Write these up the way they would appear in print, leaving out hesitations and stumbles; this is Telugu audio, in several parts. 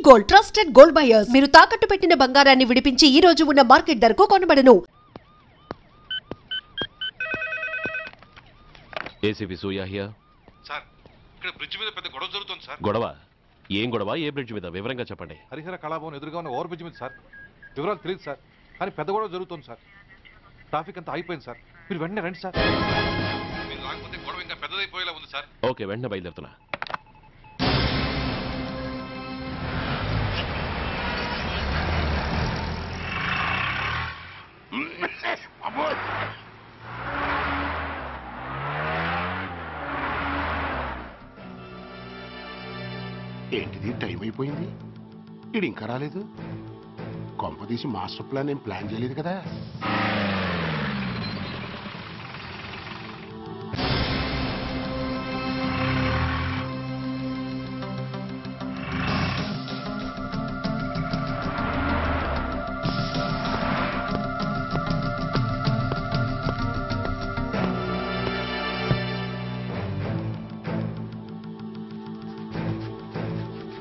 గోల్డ్ ట్రస్టెడ్ గోల్డ్ బయర్స్ మీరు తాకట్టు పెట్టిన బంగారాన్ని విడిపించి ఈ రోజు ఉన్న మార్కెట్ ధరకు కొనబడను. ACP Surya here. సార్ ఇక్కడ బ్రిడ్జ్ మీద పెద్ద గొడవ జరుగుతుంది సార్. గొడవ? ఏం గొడవ? ఏ బ్రిడ్జ్ మీద? వివరంగా చెప్పండి. హరిహర కళాభవన్ ఎదురుగా ఉన్న ఓవర్ బ్రిడ్జ్ మీద సార్. వివరాలు తెలియదు సార్, కానీ పెద్ద గొడవ జరుగుతుంది సార్. ట్రాఫిక్ అంతా అయిపోయింది సార్. మీరు వెంటనే రండి సార్. మీరు రాకపోతే గొడవ ఇంకా పెద్దదైపోయేలా ఉంది సార్. ఓకే, వెంటనే బయలుదేరుతున్నా. ఏంటిది, టైం అయిపోయింది, ఇది ఇంకా రాలేదు. కొంపదీసి మాస్టర్ ప్లాన్ ఏం ప్లాన్ చేయలేదు కదా.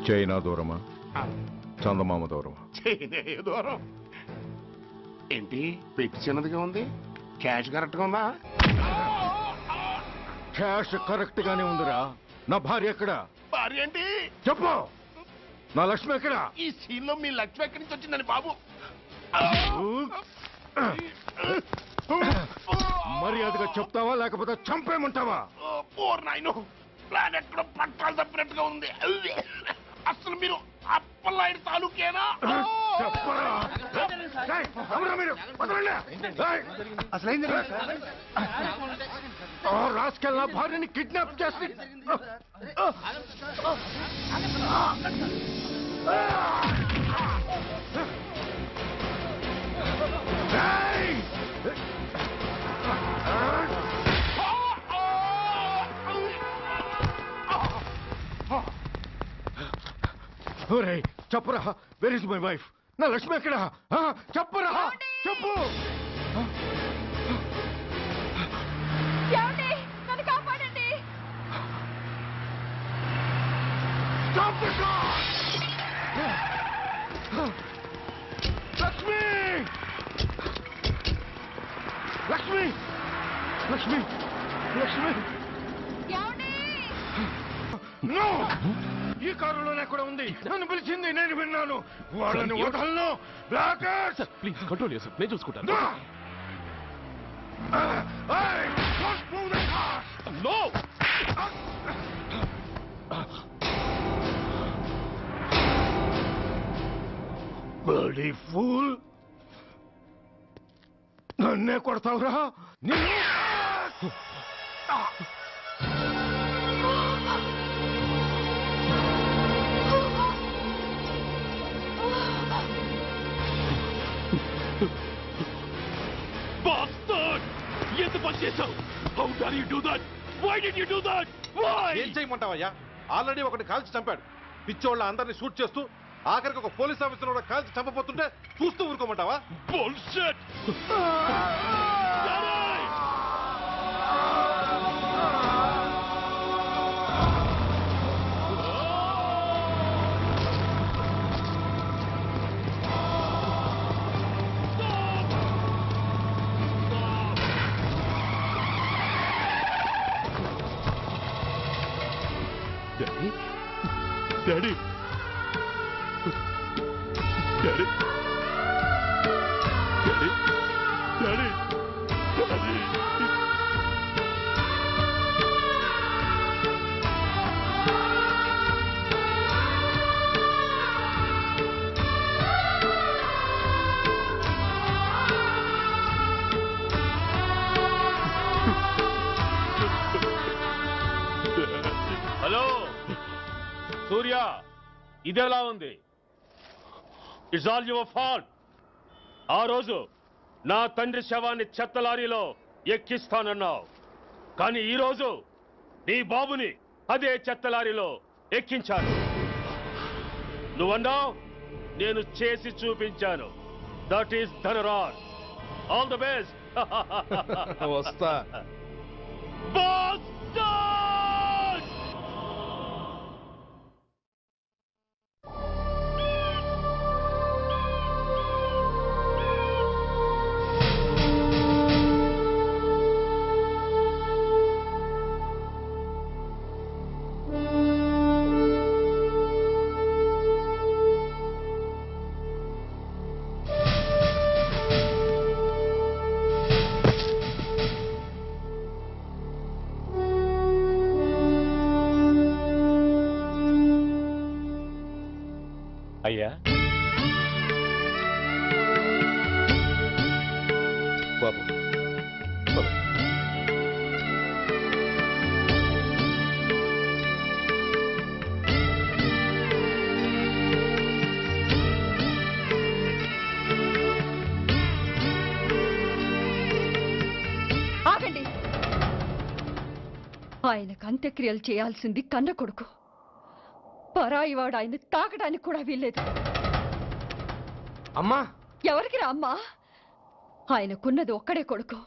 చైనా దూరమా, చందమామ దూరమా? చైనా దూరం ఏంటి, పెట్టి చిన్నదిగా ఉంది, క్యాష్ కరెక్ట్ గా ఉందా? క్యాష్ కరెక్ట్ గానే ఉందిరా. నా భార్య ఎక్కడ? భార్య ఏంటి చెప్పు. నా లక్ష్మి ఎక్కడ? ఈ సీన్ లో మీ లక్ష్మి ఎక్కడి నుంచి వచ్చిందని బాబు. మర్యాదగా చెప్తావా లేకపోతే చంపేమంటావా? నాయను, ప్లాన్ ఎక్కడ పట్టాలు తప్పినట్టుగా ఉంది. అసలు మీరు అప్పలాయన తాలూకేనా? రాసుకెళ్ళిన భార్యని కిడ్నాప్ చేసి చెప్పరా, వేర్ ఇస్ మై వైఫ్? నా లక్ష్మి ఎక్కడ? చెప్పరా, చెప్పు. లక్ష్మి, లక్ష్మి, లక్ష్మి, లక్ష్మి. నో, ఈ కారులోనే కూడా ఉంది. నన్ను పిలిచింది, నేను విన్నాను. వాళ్ళని వదలను. ప్లీజ్ కంట్రోల్ చేసి నేను చూసుకుంటాను. నో, బడీ ఫూల్, నన్నే కొడతావురా? నిన్ను ఎంత పని చేశావు? How dare you do that? Why did you do that? Why? ఏం చేయమంటావయ్యా? ఆల్రెడీ ఒకటి కాల్చి చంపాడు. పిచ్చోళ్ళ అందరినీ షూట్ చేస్తూ ఆఖరికి ఒక పోలీస్ ఆఫీసర్ కూడా కాల్చి చంపబోతుంటే చూస్తూ ఊరుకోమంటావా? Bullshit! Daddy? Daddy? Daddy? Daddy? Daddy? Daddy? Hello Surya, ఇదెలా ఉంది? It's all your fault. ఆ రోజు నా తండ్రి శవాన్ని చెత్త లారీలో ఎక్కిస్తానన్నావు, కానీ ఈరోజు నీ బాబుని అదే చెత్త లారీలో ఎక్కించాను. నువ్వన్నావు, నేను చేసి చూపించాను. That is Dhanraj. All the best. వస్తా. అయ్యా బాబు ఆగండి. ఆయనకు అంత్యక్రియలు చేయాల్సింది కన్న కొడుకు. పరాయివాడు ఆయన తాకడానికి కూడా వీల్లేదు. అమ్మా ఎవరికి రా అమ్మా? ఆయనకున్నది ఒక్కడే కొడుకు.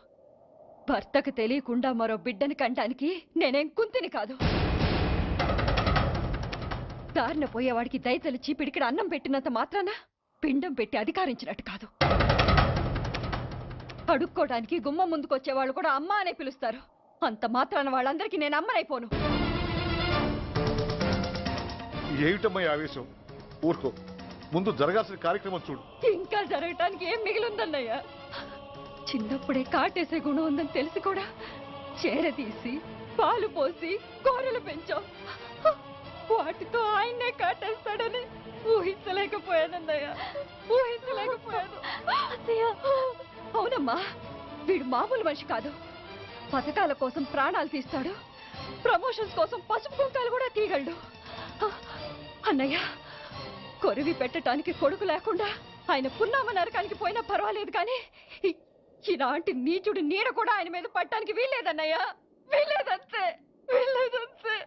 భర్తకు తెలియకుండా మరో బిడ్డని కంటానికి నేనేం కుంతిని కాదు. దారిన పోయేవాడికి దయతలిచి పిడికిడ అన్నం పెట్టినంత మాత్రాన పిండం పెట్టి అధికారించినట్టు కాదు. అడుక్కోవడానికి గుమ్మం ముందుకొచ్చేవాళ్ళు కూడా అమ్మ అనే పిలుస్తారు. అంత మాత్రాన వాళ్ళందరికీ నేను అమ్మనైపోను. ఏమిటమ్మా ఆవేశం? ఊరుకో, ముందు జరగాల్సిన కార్యక్రమం చూడు. ఇంకా జరగటానికి ఏం మిగిలిందన్నయ్య? చిన్నప్పుడే కాటేసే గుణం ఉందని తెలిసి కూడా చేరదీసి పాలు పోసి కూరలు పెంచాం. వాటితో ఆయన్నే కాటేస్తాడని ఊహించలేకపోయానన్నయ్య, ఊహించలేకపోయాను. అవునమ్మా, వీడు మామూలు మనిషి కాదు. పథకాల కోసం ప్రాణాలు తీస్తాడు, ప్రమోషన్స్ కోసం పసుపు కుంకాలు కూడా తీయగలడు. అన్నయ్య, కొరివి పెట్టడానికి కొడుకు లేకుండా ఆయన పున్నామ నరకానికి పోయినా పర్వాలేదు, కానీ ఇలాంటి నీచుడు నీడ కూడా ఆయన మీద పట్టడానికి వీల్లేదన్నయ్య, వీల్లేదంతే, వీల్లేదంతే.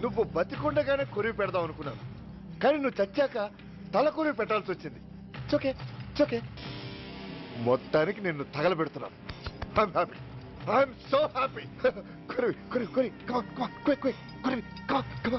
నువ్వు బతికుండగానే కొరివి పెడదాం అనుకున్నాను, కానీ నువ్వు చచ్చాక తల కొరివి పెట్టాల్సి వచ్చింది. చోకే చోకే, మొత్తానికి నిన్ను తగలబెడుతున్నాను. I'm so happy. Korivi Korivi Korivi, come on, come on, quick, quick, Korivi, come on, come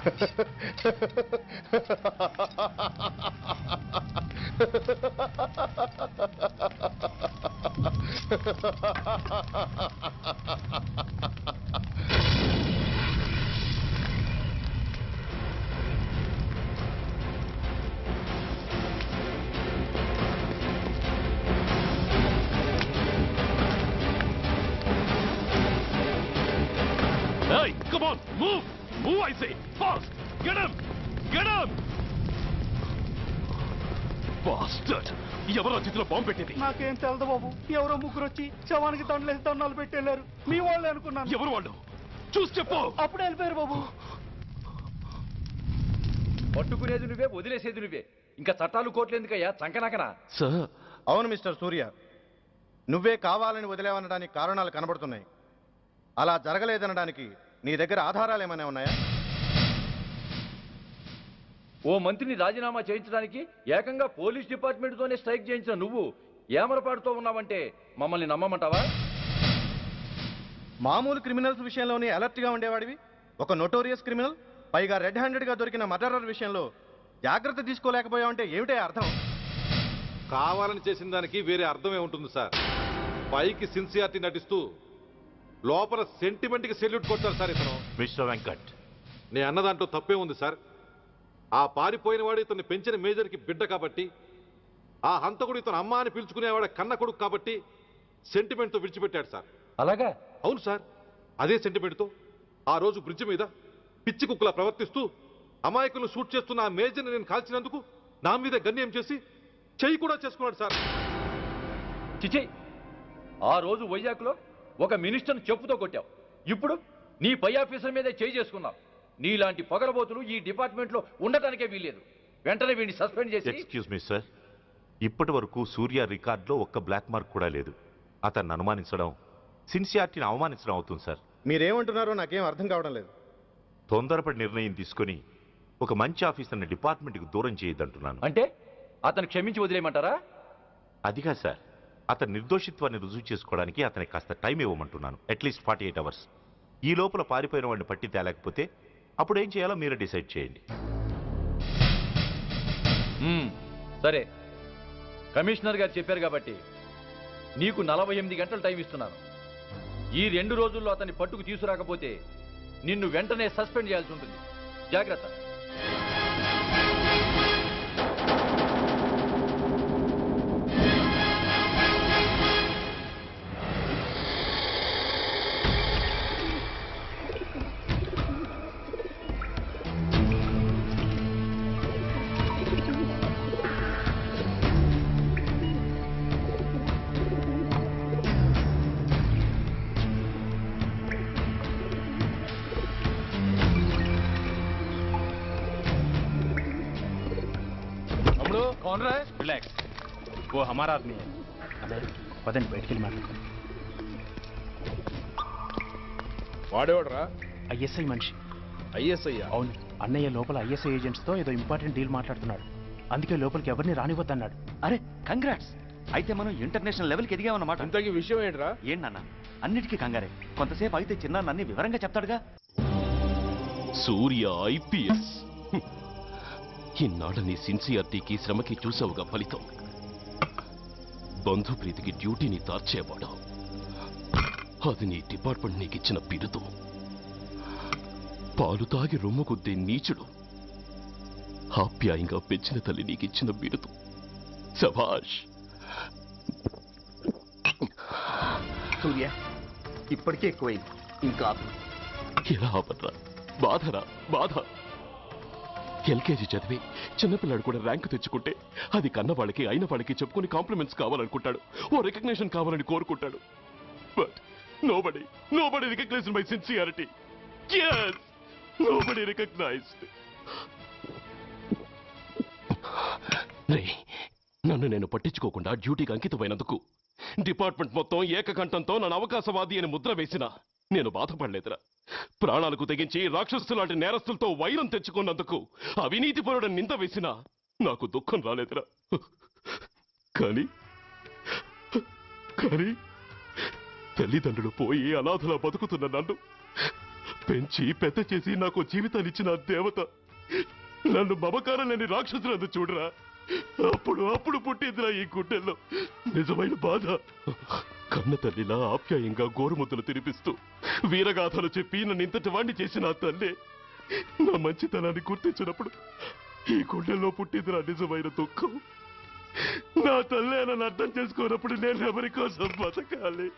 Hey, come on, move! Move, I say! Fast! Get him! Get him! Bastard! ఎవరో చేతిలో బాంబు పెట్టేది? నాకేం తెలదు బాబు. ఎవరో ముగ్గురు వచ్చి శవానికి దండలేసి దండాలు పెట్టేళ్ళారు. మీ వాళ్ళే అనుకున్నాను. ఎవరు వాళ్ళు? చూసి చెప్పు. అప్పుడే వెళ్ళిపోయారు బాబు. పట్టుకునేది నువ్వే, వదిలేసేది నువ్వే. ఇంకా చట్టాలు కోర్టులు ఎందుకయ్యా చంకనాకనా? సార్, అవును మిస్టర్ సూర్య, నువ్వే కావాలని వదిలేవనడానికి కారణాలు కనబడుతున్నాయి. అలా జరగలేదనడానికి నీ దగ్గర ఆధారాలు ఏమైనా ఉన్నాయా? ఓ మంత్రిని రాజీనామా చేయించడానికి ఏకంగా పోలీస్ డిపార్ట్మెంట్తోనే స్ట్రైక్ చేయించిన నువ్వు ఏమరపాటుతో ఉన్నావంటే మమ్మల్ని నమ్మమంటావా? మామూలు క్రిమినల్స్ విషయంలోనే అలర్ట్గా ఉండేవాడివి, ఒక నోటోరియస్ క్రిమినల్, పైగా రెడ్ హ్యాండెడ్గా దొరికిన మర్డరర్ విషయంలో జాగ్రత్త తీసుకోలేకపోయావంటే ఏమిటే అర్థం? కావాలని చేసిన దానికి వేరే అర్థమే ఉంటుంది సార్. పైకి సిన్సియారిటీ నటిస్తూ లోపల సెంటిమెంట్కి సెల్యూట్ కొడతారు సార్ ఇతను. మిస్టర్ వెంకట్, నే అన్న దాంట్లో తప్పే ఉంది సార్. ఆ పారిపోయిన వాడు ఇతన్ని పెంచిన మేజర్కి బిడ్డ కాబట్టి, ఆ హంతకుడు ఇతను అమ్మ అని పిలుచుకునేవాడు కన్న కొడుకు కాబట్టి సెంటిమెంట్తో విడిచిపెట్టాడు సార్. అలాగా? అవును సార్. అదే సెంటిమెంట్తో ఆ రోజు బ్రిడ్జ్ మీద పిచ్చి కుక్కలా ప్రవర్తిస్తూ అమాయకులను షూట్ చేస్తున్న ఆ మేజర్ని నేను కాల్చినందుకు నా మీద గన్యం చేసి చెయ్యి కూడా చేసుకున్నాడు సార్. చిచి, ఆ రోజు వైజాగ్లో ఒక మినిస్టర్ని చెప్పుతో కొట్టావు, ఇప్పుడు నీ పై ఆఫీసర్ మీదే చేయి చేసుకున్నావు. నీలాంటి పొగరబోతులు ఈ డిపార్ట్మెంట్లో ఉండటానికే వీల్లేదు. వెంటనే వీడిని సస్పెండ్ చేసి. ఎక్స్క్యూజ్ మీ సార్, ఇప్పటి వరకు సూర్య రికార్డులో ఒక్క బ్లాక్ మార్క్ కూడా లేదు. అతన్ని అనుమానించడం సిన్సియారిటీని అవమానించడం అవుతుంది సార్. మీరేమంటున్నారో నాకేం అర్థం కావడం లేదు. తొందరపడి నిర్ణయం తీసుకొని ఒక మంచి ఆఫీసర్ని డిపార్ట్మెంట్కి దూరం చేయొద్దంటున్నాను. అంటే అతను క్షమించి వదిలేయమంటారా? అదిగా సార్, అతని నిర్దోషిత్వాన్ని రుజువు చేసుకోవడానికి అతనికి కాస్త టైం ఇవ్వమంటున్నాను. At least 48 hours. ఈ లోపల పారిపోయిన వాడిని పట్టి తేలేకపోతే అప్పుడు ఏం చేయాలో మీరే డిసైడ్ చేయండి. సరే, కమిషనర్ గారు చెప్పారు కాబట్టి నీకు 48 గంటలు టైం ఇస్తున్నాను. ఈ 2 రోజుల్లో అతన్ని పట్టుకు తీసుకురాకపోతే నిన్ను వెంటనే సస్పెండ్ చేయాల్సి ఉంటుంది. జాగ్రత్త. कौन रहा है? रिलैक्स, वो हमारा आदमी है. పదండి బయటికి వెళ్ళి మాట్లాడుకో. వాడేవాడరా? ఐఎస్ఐ మనిషి. ఐఎస్ఐ? అవును, అన్నయ్య లోపల ఐఎస్ఐ ఏజెంట్స్తో ఏదో ఇంపార్టెంట్ డీల్ మాట్లాడుతున్నాడు. అందుకే లోపలికి ఎవరిని రానివద్దన్నాడు. అరే కంగ్రాట్స్, అయితే మనం ఇంటర్నేషనల్ లెవెల్కి ఎదిగామన్నమాట. ఇంతకీ విషయం ఏంట్రా? ఏంటన్నా అన్నిటికీ కంగారే, కొంతసేపు అయితే చిన్న అన్ని వివరంగా చెప్తాడుగా. సూర్య ఐపీఎస్, ఇన్నాళ్ళ నీ సిన్సియారిటీకి శ్రమకి చూసావుగా ఫలితం. బంధుప్రీతికి డ్యూటీని తార్చేవాడు. అది నీ డిపార్ట్మెంట్ నీకిచ్చిన బిరుదు. పాలు తాగి రొమ్ము కొద్దే నీచుడు ఆప్యాయంగా పెంచిన తల్లి నీకిచ్చిన బిరుదు. శభాష్. సూర్య, ఇప్పటికే ఎక్కువైంది, ఇంకా ఎలా ఆపట్రా? బాధరా బాధ. ఎల్కేజీ చదివి చిన్నపిల్లాడు కూడా ర్యాంకు తెచ్చుకుంటే అది కన్నవాళ్ళకి అయిన వాళ్ళకి చెప్పుకుని కాంప్లిమెంట్స్ కావాలనుకుంటాడు, ఓ రికగ్నిషన్ కావాలని కోరుకుంటాడు. But nobody recognized my sincerity. yes, nobody recognized. నన్ను నేను పట్టించుకోకుండా డ్యూటీకి అంకితమైనందుకు డిపార్ట్మెంట్ మొత్తం ఏకకంఠంతో నన్ను అవకాశవాది అని ముద్ర వేసినా నేను బాధపడలేదురా. ప్రాణాలకు తెగించి రాక్షసులాంటి నేరస్తులతో వైరం తెచ్చుకున్నందుకు అవినీతిపరుడు నింద వేసినా నాకు దుఃఖం రాలేదురా. కానీ తల్లిదండ్రులు పోయి అనాథలా బతుకుతున్న నన్ను పెంచి పెద్ద చేసి నాకు జీవితాన్నిచ్చిన దేవత నన్ను మమకారం లేని రాక్షసులందు చూడరా. అప్పుడు పుట్టిందిరా ఈ గుండెల్లో నిజమైన బాధ. కన్న తల్లిలా ఆప్యాయంగా గోరుముద్దలు తినిపిస్తూ వీరగాథలు చెప్పి నన్ను ఇంతటి వాణ్ణి చేసిన ఆ తల్లే నా మంచితనాన్ని గుర్తించినప్పుడు ఈ గుండెల్లో పుట్టిందిరా నిజమైన దుఃఖం. నా తల్లే నన్ను అర్థం చేసుకోనప్పుడు నేను ఎవరి కోసం బతకాలి?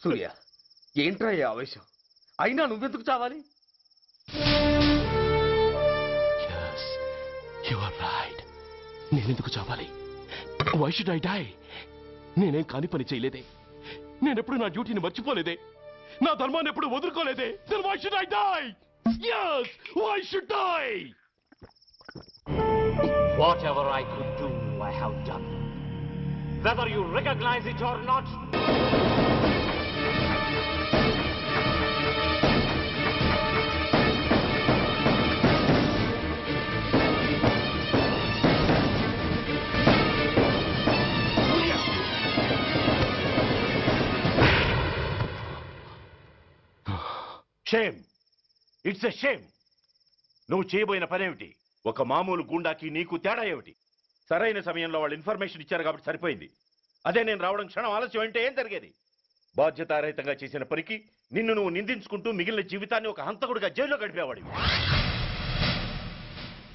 సూర్య, ఏంట్రా ఈ ఆవేశం? అయినా నువ్వెందుకు చావాలి? నేనెందుకు చావాలి? Why should I die? నేనేం కాని పని చేయలేదే, నేనెప్పుడు నా డ్యూటీని మర్చిపోలేదే, నా ధర్మాన్ని ఎప్పుడు వదులుకోలేదే. Then why should I die? Yes, why should I? Whatever I could do, I have done. whether you recognize it or not. Shame, it's a shame. నువ్వు చేయబోయిన పనేమిటి? ఒక మామూలు గుండాకి నీకు తేడా ఏమిటి? సరైన సమయంలో వాళ్ళు ఇన్ఫర్మేషన్ ఇచ్చారు కాబట్టి సరిపోయింది. అదే నేను రావడం క్షణం ఆలస్యం అంటే ఏం జరిగేది? బాధ్యతారహితంగా చేసిన పనికి నిన్ను నువ్వు నిందించుకుంటూ మిగిలిన జీవితాన్ని ఒక హంతకుడిగా జైల్లో గడిపేవాడివి.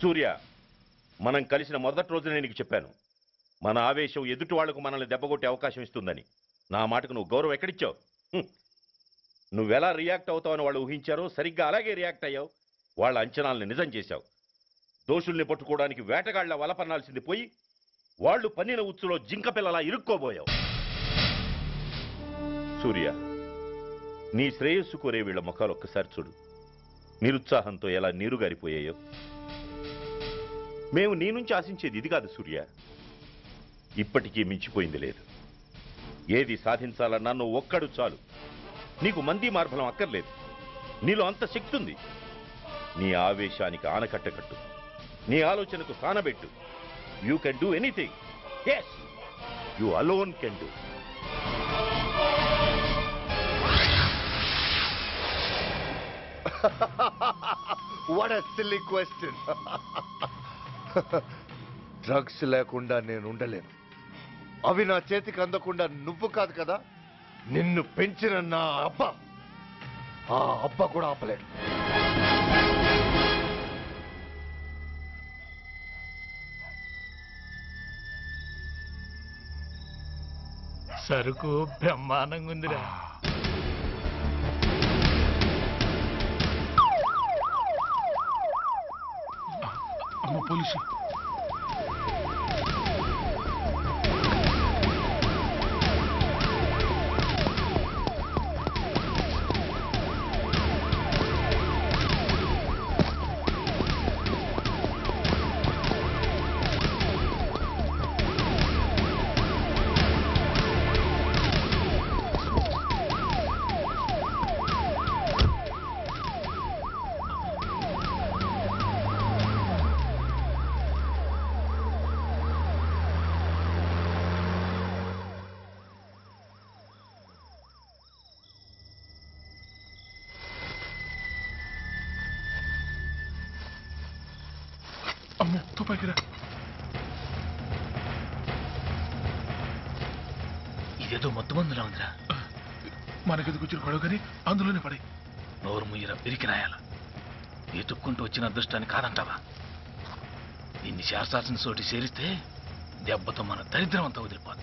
సూర్య, మనం కలిసిన మొదటి రోజునే నీకు చెప్పాను, మన ఆవేశం ఎదుటి వాళ్లకు మనల్ని దెబ్బగొట్టే అవకాశం ఇస్తుందని. నా మాటకు నువ్వు గౌరవం ఎక్కడిచ్చావు? నువ్వెలా రియాక్ట్ అవుతావని వాళ్ళు ఊహించారో సరిగ్గా అలాగే రియాక్ట్ అయ్యావు. వాళ్ళ అంచనాల్ని నిజం చేశావు. దోషుల్ని పట్టుకోవడానికి వేటగాళ్ల వలపన్నాల్సింది పోయి వాళ్ళు పన్నిన ఉచ్చులో జింక పిల్లలా ఇరుక్కోబోయావు. సూర్య, నీ శ్రేయస్సు కోరే వీళ్ళ ముఖాలు ఒక్కసారి చూడు. నిరుత్సాహంతో ఎలా నీరుగారిపోయాయో. మేము నీ నుంచి ఆశించేది ఇది కాదు సూర్య. ఇప్పటికీ మించిపోయింది లేదు. ఏది సాధించాలన్నా నువ్వు ఒక్కడు చాలు. నీకు మంది మార్బలం అక్కర్లేదు. నీలో అంత శక్తి ఉంది. నీ ఆవేశానికి ఆనకట్ట కట్టు, నీ ఆలోచనకు సానబెట్టు. You can do anything. Yes, you alone can do. What a silly question. Drugs లేకుండా నేను ఉండలేను. అవి నా చేతికి అందకుండా నువ్వు కాదు కదా, నిన్ను పెంచిన నా అబ్బ, ఆ అబ్బ కూడా ఆపలేడు. సరుకు బ్రహ్మాండంగా ఉందిరా. పోలీసు అమ్మో, తుపాకిరా. ఇదేదో మొత్తం మందులా ఉందిరా. మనకెందుకు వచ్చిన గొడవ కానీ అందులోనే పడి. నోరు ముయ్యరా, పిరికినాయాల. ఎత్తుక్కుంటూ వచ్చిన అదృష్టాన్ని కాదంటావా? దీన్ని శాస్త్రాసిన చోటి చేరిస్తే దెబ్బతో మన దరిద్రం అంతా వదిలిపోదు.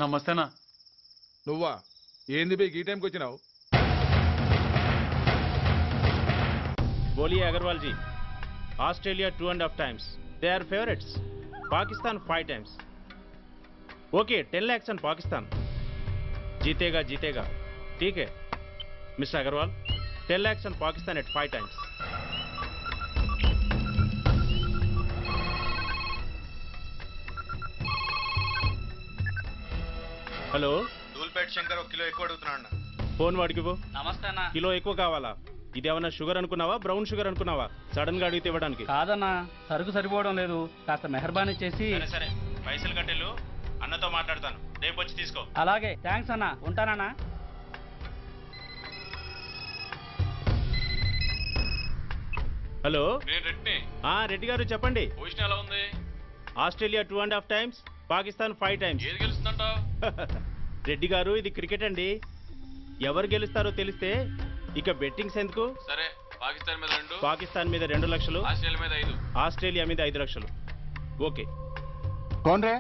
నమస్తేనా. నువ్వా? ఏంది బే ఈ టైంకి వచ్చినావు? बोलिए Agarwal ji. Australia 2.5 times. They are favorites. Pakistan 5 times. Okay, 10 lakhs on Pakistan. जीतेगा जीतेगा. ठीक है mister Agrawal. 10 lakhs on Pakistan at 5 times. Hello, Dhoolpet Shankar 1 kilo ఎక్కువ అడుగుతున్నాడు. ఫోన్ వాడికి ఇవ్వు. నమస్తే అన్న. కిలో ఎక్కువ కావాలా? ఇదేమన్నా షుగర్ అనుకున్నావా, బ్రౌన్ షుగర్ అనుకున్నావా? సడన్ గా అడిగితే ఇవ్వడానికి? కాదన్నా, సరుకు సరిపోవడం లేదు. కాస్త మెహర్బానీ చేసి. సరే పైసలు కట్టెలు, అన్నతో మాట్లాడతాను. రేపు వచ్చి తీసుకో. అలాగే, థ్యాంక్స్ అన్నా. ఉంటానన్నా. హలో, రెడ్డి. రెడ్డి గారు చెప్పండి. పొజిషన్ ఎలా ఉంది? Australia 2.5 times, Pakistan 5 times. ఏది గెలుస్తుందంట? రెడ్డి గారు, ఇది క్రికెట్ అండి. ఎవరు గెలుస్తారో తెలిస్తే ఇక బెట్టింగ్స్ ఎందుకు? సరే, పాకిస్తాన్ మీద 2, పాకిస్తాన్ మీద 2 లక్షలు, ఆస్ట్రేలియా మీద 5, ఆస్ట్రేలియా మీద 5 లక్షలు. ఓకే. కోన్రే?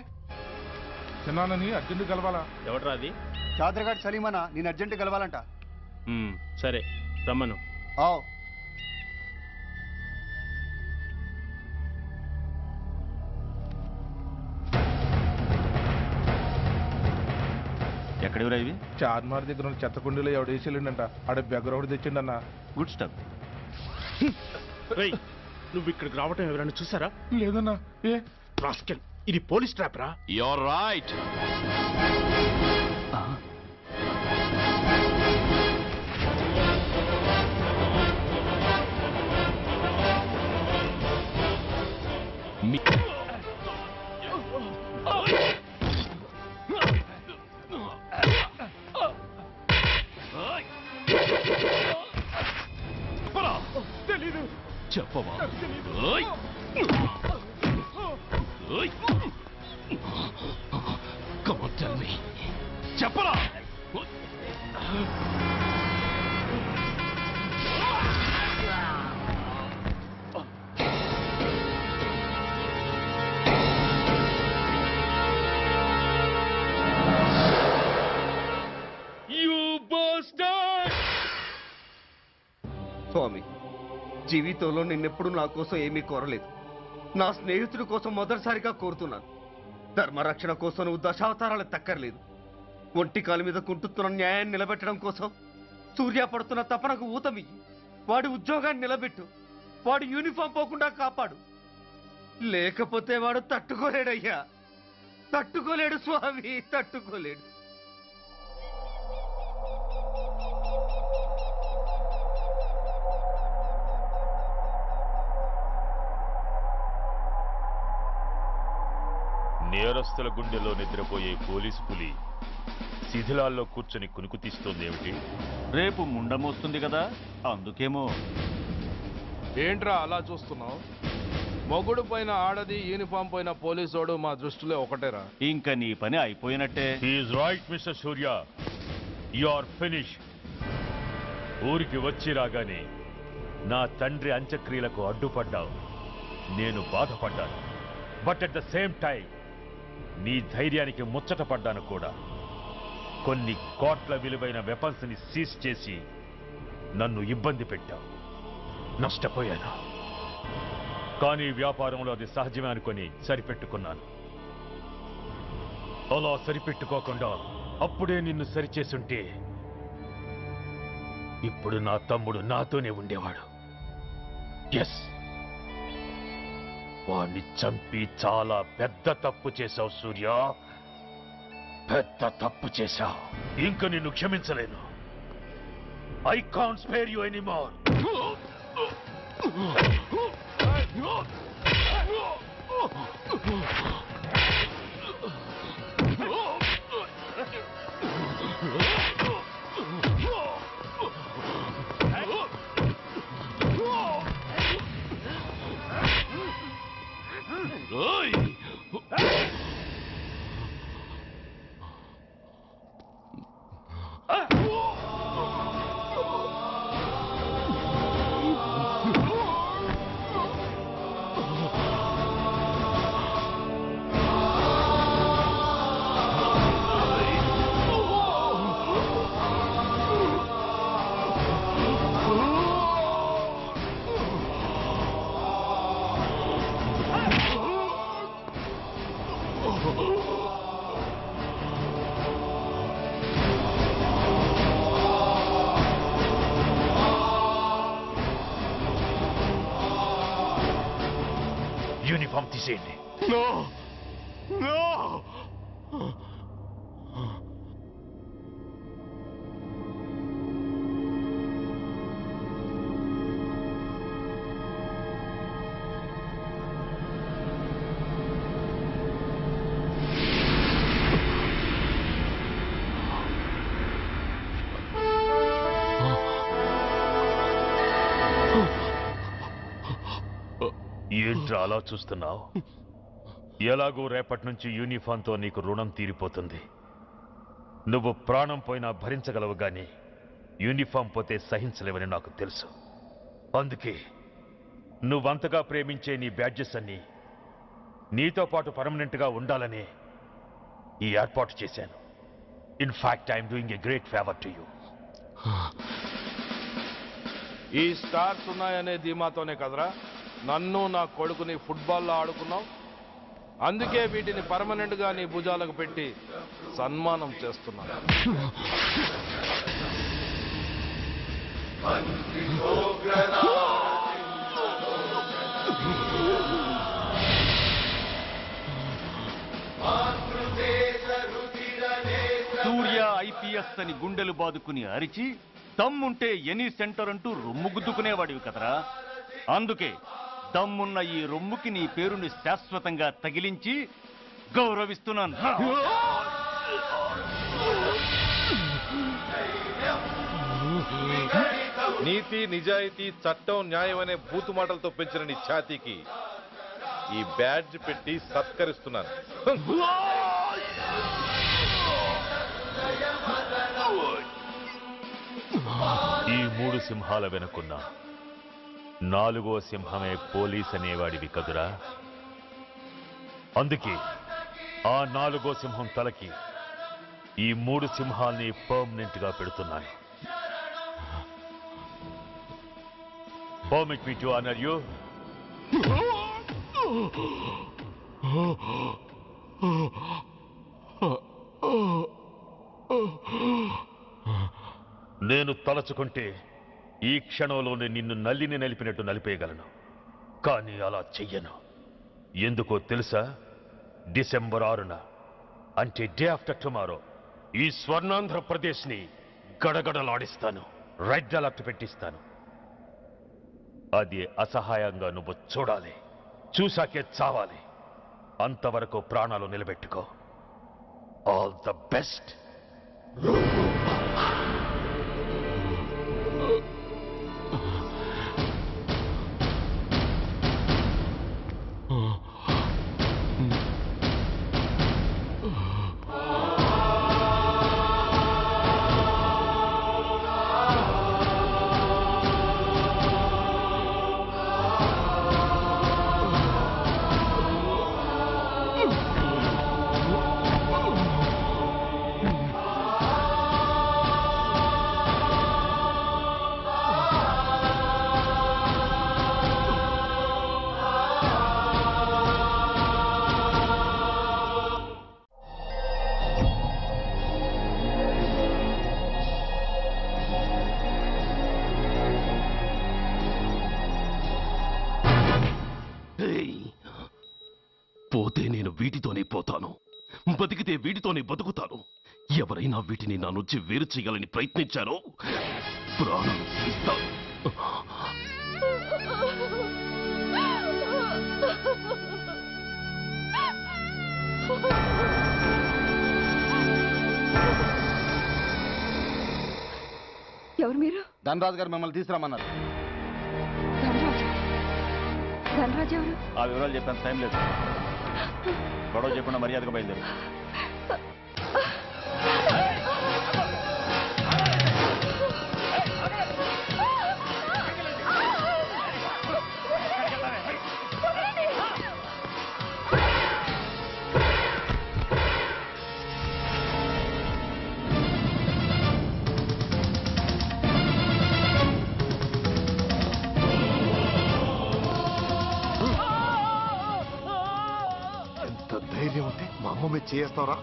చిన్నానని అర్జెంట్ కలవాలా? ఎవడ్రా అది? చాదరగాడ్ సలీమనా, నేను అర్జెంట్ కలవాలంట. సరే రమ్మను. ఎక్కడెవరా ఇవి? చార్మార్ దగ్గర ఉన్న చెత్త కుండీలో ఎవడు వేసేళ్ళంట. ఆడ బెగ్గర ఒకటి తెచ్చిండన్న. Good stuff. నువ్వు ఇక్కడికి రావటం ఎవరైనా చూసారా? లేదన్నా. ఏ రాస్కెల్, ఇది పోలీస్ ట్రాప్ రా. You're right. తెలీదు. చెప్పవా? Come on, tell me. చెప్పరా? స్వామి, జీవితంలో నిన్నెప్పుడు నా కోసం ఏమీ కోరలేదు. నా స్నేహితుడి కోసం మొదటిసారిగా కోరుతున్నాను. ధర్మరక్షణ కోసం నువ్వు దశావతారాలు తక్కర్లేదు. ఒంటి కాలు మీద కుంటుతున్న న్యాయాన్ని నిలబెట్టడం కోసం సూర్య పడుతున్న తపనకు ఊతమియ్యి. వాడి ఉద్యోగాన్ని నిలబెట్టు. వాడు యూనిఫామ్ పోకుండా కాపాడు. లేకపోతే వాడు తట్టుకోలేడయ్యా, తట్టుకోలేడు స్వామి, తట్టుకోలేడు. నేరస్తుల గుండెలో నిద్రపోయే పోలీసు పులి శిథిలాల్లో కూర్చొని కునుకు తీస్తోందేమిటి? రేపు ముండమొస్తుంది కదా, అందుకేమో. ఏంట్రా అలా చూస్తున్నావు? మొగుడు పైన ఆడది, యూనిఫామ్ పైన పోలీసోడు మా దృష్టిలో ఒకటేరా. ఇంకా నీ పని అయిపోయినట్టే. Is right mister Surya, you are finish. ఊరికి వచ్చి రాగానే నా తండ్రి అంత్యక్రియలకు అడ్డుపడ్డావు. నేను బాధపడ్డాను. But at the same time నీ ధైర్యానికి ముచ్చట పడ్డాను కూడా. కొన్ని కోట్ల విలువైన వెపన్స్ ని సీజ్ చేసి నన్ను ఇబ్బంది పెట్టావు. నష్టపోయాను. కానీ వ్యాపారంలో అది సహజమే అనుకొని సరిపెట్టుకున్నాను. అలా సరిపెట్టుకోకుండా అప్పుడే నిన్ను సరిచేసుంటే ఇప్పుడు నా తమ్ముడు నాతోనే ఉండేవాడు. ఎస్, వాణ్ణి చంపి చాలా పెద్ద తప్పు చేశావు సూర్య, పెద్ద తప్పు చేశావు. ఇంక నిన్ను క్షమించలేను. I can't spare you anymore. Uniform తీసేయండి. No! No! ఏంట్రా అలా చూస్తున్నావు? ఎలాగో రేపటి నుంచి యూనిఫామ్తో నీకు రుణం తీరిపోతుంది. నువ్వు ప్రాణం పోయినా భరించగలవు గాని యూనిఫామ్ పోతే సహించలేవని నాకు తెలుసు. అందుకే నువ్వంతగా ప్రేమించే నీ బ్యాడ్జెస్ అన్ని నీతో పాటు పర్మనెంట్గా ఉండాలని ఈ ఏర్పాటు చేశాను. In fact I'm doing a great favour to you. ఈ స్టార్స్ ఉన్నాయనే ధీమాతోనే కదరా నన్ను నా కొడుకుని ఫుట్బాల్లో ఆడుకున్నావు. అందుకే వీటిని పర్మనెంట్ గా నీ భుజాలకు పెట్టి సన్మానం చేస్తున్నాను. సూర్య ఐపీఎస్ అని గుండెలు బాదుకుని అరిచి దమ్ముంటే ఎనీ సెంటర్ అంటూ రొమ్ము గుద్దుకునేవాడివి కదరా. అందుకే దమ్మున్న ఈ రొమ్ముకి నీ పేరుని శాశ్వతంగా తగిలించి గౌరవిస్తున్నాను. నీతి, నిజాయితీ, చట్టం, న్యాయం అనే బూతు మాటలతో పెంచిన నీ ఛాతీకి ఈ బ్యాడ్జ్ పెట్టి సత్కరిస్తున్నాను. ఈ 3 సింహాల వెనుకున్న 4వ సింహమే పోలీస్ అనేవాడివి కదురా. అందుకే ఆ 4వ సింహం తలకి ఈ 3 సింహాల్ని పర్మనెంట్ గా పెడుతున్నాను. Permit me to honor you. నేను తలచుకుంటే ఈ క్షణంలోనే నిన్ను నల్లిని నలిపినట్టు నలిపేయగలను. కానీ అలా చెయ్యను. ఎందుకో తెలుసా? డిసెంబర్ 6న అంటే డే ఆఫ్టర్ టుమారో ఈ స్వర్ణాంధ్రప్రదేశ్ ని గడగడలాడిస్తాను. రెడ్ అలర్ట్ పెట్టిస్తాను. అది అసహాయంగా నువ్వు చూడాలి. చూశాకే చావాలి. అంతవరకు ప్రాణాలు నిలబెట్టుకో. All the best. పోతే నేను వీటితోనే పోతాను, బతికితే వీటితోనే బతుకుతాను. ఎవరైనా వీటిని నా నుంచి వేరు చేయాలని ప్రయత్నించారో ప్రాణాలు తీస్తాను. ఎవరు మీరు? ధనరాజు గారు మిమ్మల్ని తీసుకురామన్నారు. ధనరాజు ఎవరు? ఆ వివరాలు చెప్పేంత టైం లేదు. గొడవ చెప్పకుండా మర్యాదగా బయలుదేరు. ధైర్యం ఉంటే మా అమ్మ మీద చేస్తావరా?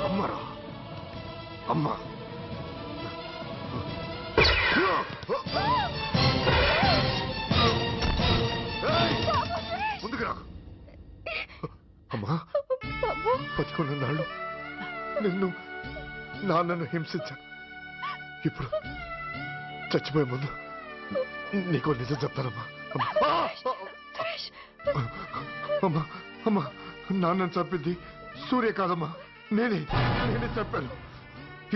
అమ్మరా అమ్మ ముందుకు రా. అమ్మా బతికున్న నాళ్ళు నిన్ను నాన్నను హింసించాను. ఇప్పుడు చచ్చిపోయే ముందు నీకో నిజం చెప్తానమ్మా. అమ్మా అమ్మా నాన్నను చంపింది సూర్య కాదమ్మా, నేనే చంపాను.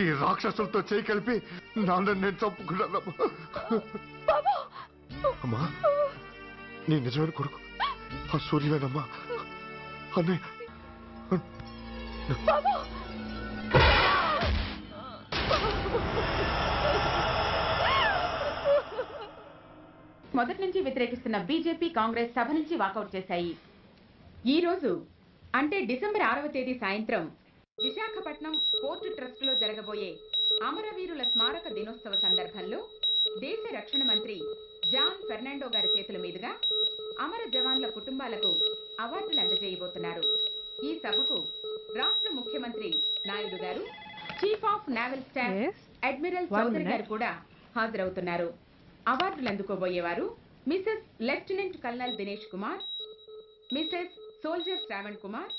ఈ రాక్షసులతో చేయి కలిపి నాన్నను నేను చంపుకున్నానమ్మా. అమ్మా నీ నిజమైన కొడుకు ఆ సూర్యవేనమ్మా. అన్నయ్య మొదటి నుంచి వ్యతిరేకిస్తున్న బీజేపీ, కాంగ్రెస్ సభ నుంచి వాకౌట్ చేశాయి. ఈ రోజు అంటే డిసెంబర్ 6వ తేదీ సాయంత్రం విశాఖపట్నం పోర్టు ట్రస్టులో జరగబోయే అమరవీరుల స్మారక దినోత్సవ సందర్భంలో దేశ రక్షణ మంత్రి జాన్ ఫెర్నాండో గారి చేతుల మీదుగా అమర జవాన్ల కుటుంబాలకు అవార్డులు అందజేయబోతున్నారు. ఈ సభకు రాష్ట్ర ముఖ్యమంత్రి Naidu garu, chief of naval staff admiral Chowdhury garu కూడా హాజరవుతున్నారు. అవార్డులు అందుకోబోయేవారు Mrs lieutenant colonel Dinesh Kumar, Mrs soldier Shravan Kumar,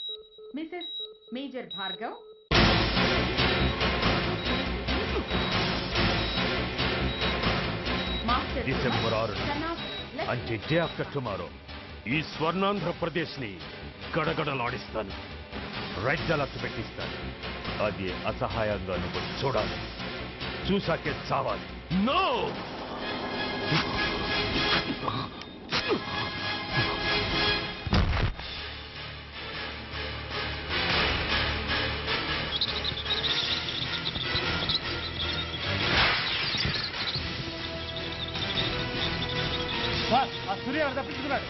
Mrs major Bhargav, master December 6 son of అంటే డే ఆఫ్టర్ టుమారో ఈ స్వర్ణాంధ్రప్రదేశ్ ని గడగడలాడిస్తాను. రెడ్ అలర్ట్ పెట్టిస్తాను. అది అసహాయంగా నువ్వు చూడాలి. చూసాకే చావాలి. నో సూర్య తప్పించుకున్నాడు.